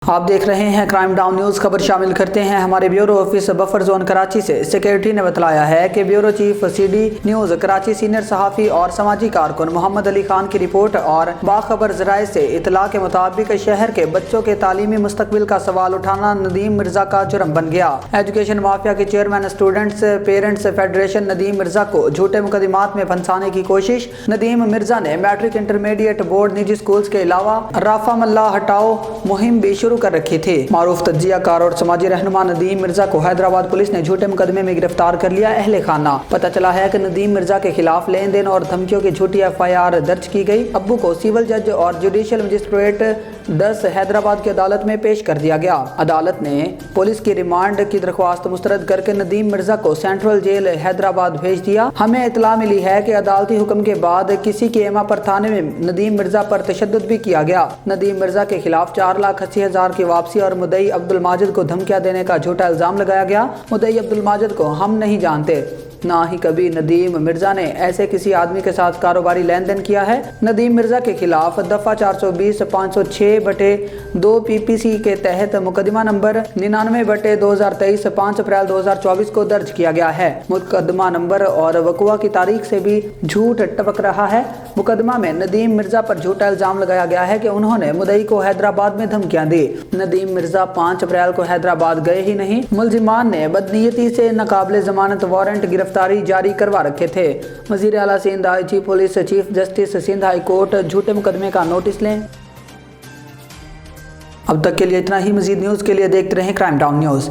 آپ دیکھ رہے ہیں کرائم ڈاؤن نیوز۔ خبر شامل کرتے ہیں ہمارے bureau office buffer zone Karachi سے۔ سیکریٹری نے بتلایا ہے کہ bureau chief C D news Karachi senior صحافی اور سماجی کارکن محمد علی خان کی رپورٹ اور باخبر ذرائع سے اطلاع کے مطابق شہر کے بچوں کے تعلیمی مستقبل کا سوال اٹھانا ندیم مرزا کا جرم بن گیا۔ ایجوکیشن مافیا کے chairman students parents federation Nadeem Mirza کو جھوٹے مقدمات میں پھنسانے کی کوشش۔ ندیم مرزا نے میٹرک انٹرمیڈیٹ بورڈ نجی سکولز کے علاوہ رافع ملا ہٹاؤ مہم بھی شروع کر رکھی تھی۔ معروف تجزیہ کار اور سماجی رہنما ندیم مرزا کو حیدرآباد پولیس نے جھوٹے مقدمے میں گرفتار کر لیا۔ اہل خانہ پتہ چلا ہے کہ ندیم مرزا کے خلاف لین دین اور دھمکیوں کی جھوٹی FIR درج کی گئی۔ ابو کو سول جج اور جوڈیشل مجسٹریٹ 10 حیدرآباد کی عدالت میں پیش کر دیا گیا۔ عدالت نے پولیس کی ریمانڈ کی درخواست مسترد کر کے ندیم مرزا کو سینٹرل جیل حیدرآباد بھیج دیا۔ ہمیں اطلاع ملی ہے کہ عدالتی حکم کے بعد کسی کے ایما پر تھانے میں ندیم مرزا پر تشدد بھی کیا گیا۔ ندیم مرزا کے خلاف 4,80,000 کی واپسی اور مدعی عبدالماجد کو دھمکیاں دینے کا جھوٹا الزام لگایا گیا۔ مدعی عبدالماجد کو ہم نہیں جانتے، نہ ہی کبھی ندیم مرزا نے ایسے کسی آدمی کے ساتھ کاروباری لین دین کیا ہے۔ ندیم مرزا کے خلاف دفعہ 420/506/2 PPC کے تحت مقدمہ نمبر 99/2023 5 اپریل 2024 کو درج کیا گیا ہے۔ مقدمہ نمبر اور وقوع کی تاریخ سے بھی جھوٹ ٹپک رہا ہے۔ مقدمہ میں ندیم مرزا پر جھوٹا الزام لگایا گیا ہے کہ انہوں نے مدعی کو حیدرآباد میں دھمکیاں دی۔ ندیم مرزا 5 اپریل کو حیدرآباد گئے ہی نہیں۔ ملزمان نے بدنیتی سے ناقابل ضمانت وارنٹ گرفتاری جاری کروا رکھے تھے۔ وزیر اعلیٰ Sindh IG police chief justice Sindh high court جھوٹے مقدمے کا نوٹس لیں۔ اب تک کے لیے اتنا ہی۔ مزید نیوز کے لیے دیکھتے رہیں کرائم ڈاؤن نیوز۔